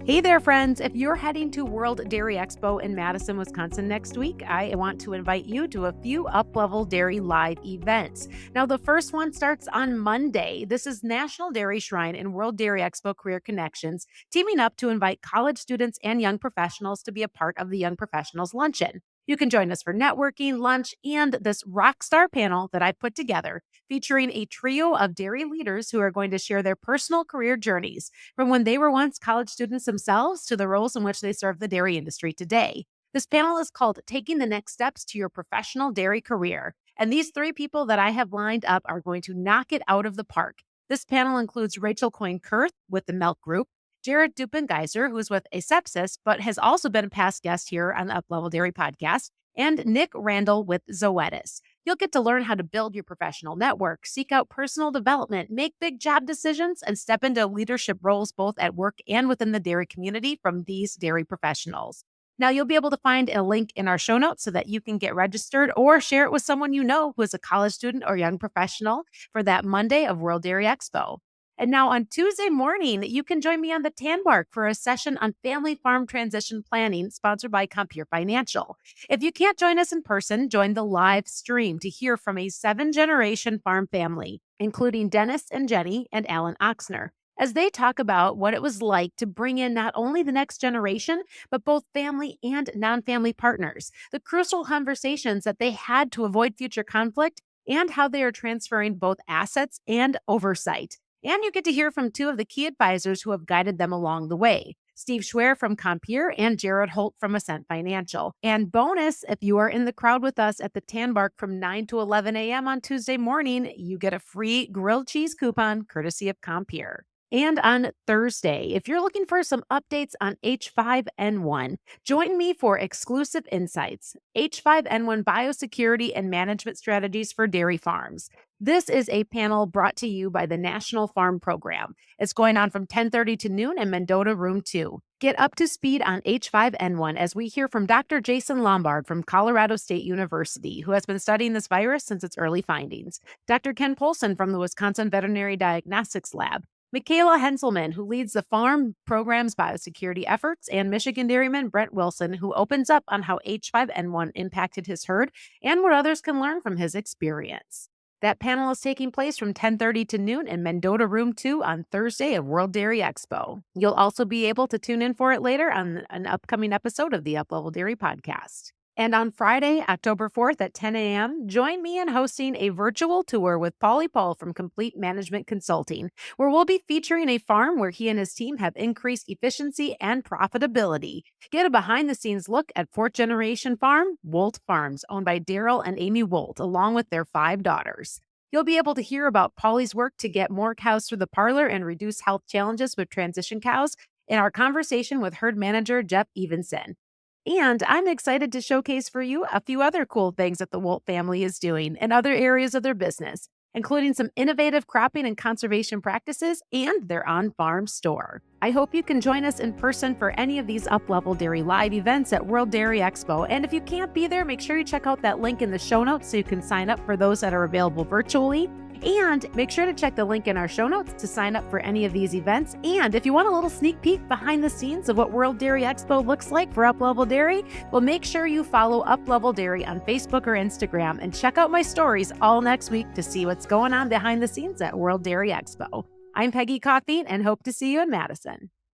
Hey there, friends. If you're heading to World Dairy Expo in Madison, Wisconsin next week, I want to invite you to a few Uplevel Dairy live events. Now, the first one starts on Monday. This is National Dairy Shrine and World Dairy Expo Career Connections, teaming up to invite college students and young professionals to be a part of the Young Professionals Luncheon. You can join us for networking, lunch, and this rock star panel that I put together, featuring a trio of dairy leaders who are going to share their personal career journeys from when they were once college students themselves to the roles in which they serve the dairy industry today. This panel is called Taking the Next Steps to Your Professional Dairy Career. And these three people that I have lined up are going to knock it out of the park. This panel includes Rachel Coyne Kurth with the Milk Group, Jared Duppengiesser, who is with Ascent, but has also been a past guest here on the Uplevel Dairy podcast, and Nick Randle with Zoetis. You'll get to learn how to build your professional network, seek out personal development, make big job decisions, and step into leadership roles both at work and within the dairy community from these dairy professionals. Now, you'll be able to find a link in our show notes so that you can get registered or share it with someone you know who is a college student or young professional for that Monday of World Dairy Expo. And now on Tuesday morning, you can join me on the Tanbark for a session on family farm transition planning sponsored by Compeer Financial. If you can't join us in person, join the live stream to hear from a 7-generation farm family, including Dennis and Jenny and Alan Oeschner, as they talk about what it was like to bring in not only the next generation, but both family and non-family partners, the crucial conversations that they had to avoid future conflict, and how they are transferring both assets and oversight. And you get to hear from two of the key advisors who have guided them along the way, Steve Schweoer from Compeer and Jared Holt from Ascent Financial. And bonus, if you are in the crowd with us at the Tanbark from 9 to 11 a.m. on Tuesday morning, you get a free grilled cheese coupon courtesy of Compeer. And on Thursday, if you're looking for some updates on H5N1, join me for exclusive insights, H5N1 biosecurity and management strategies for dairy farms. This is a panel brought to you by the National Farm Program. It's going on from 10:30 to noon in Mendota Room 2. Get up to speed on H5N1 as we hear from Dr. Jason Lombard from Colorado State University, who has been studying this virus since its early findings, Dr. Ken Polson from the Wisconsin Veterinary Diagnostics Lab, Michaela Henselman, who leads the farm program's biosecurity efforts, and Michigan dairyman Brent Wilson, who opens up on how H5N1 impacted his herd and what others can learn from his experience. That panel is taking place from 10:30 to noon in Mendota Room 2 on Thursday at World Dairy Expo. You'll also be able to tune in for it later on an upcoming episode of the Uplevel Dairy podcast. And on Friday, October 4th at 10 a.m., join me in hosting a virtual tour with Paulie Paul from Complete Management Consulting, where we'll be featuring a farm where he and his team have increased efficiency and profitability. Get a behind-the-scenes look at fourth-generation farm, Wolt Farms, owned by Daryl and Amy Wolt, along with their 5 daughters. You'll be able to hear about Paulie's work to get more cows through the parlor and reduce health challenges with transition cows in our conversation with herd manager Jeff Evenson. And I'm excited to showcase for you a few other cool things that the Wolt family is doing in other areas of their business, including some innovative cropping and conservation practices and their on-farm store. I hope you can join us in person for any of these Uplevel Dairy live events at World Dairy Expo. And if you can't be there, make sure you check out that link in the show notes so you can sign up for those that are available virtually. And make sure to check the link in our show notes to sign up for any of these events. And if you want a little sneak peek behind the scenes of what World Dairy Expo looks like for Uplevel Dairy, well, make sure you follow Uplevel Dairy on Facebook or Instagram and check out my stories all next week to see what's going on behind the scenes at World Dairy Expo. I'm Peggy Coffeen and hope to see you in Madison.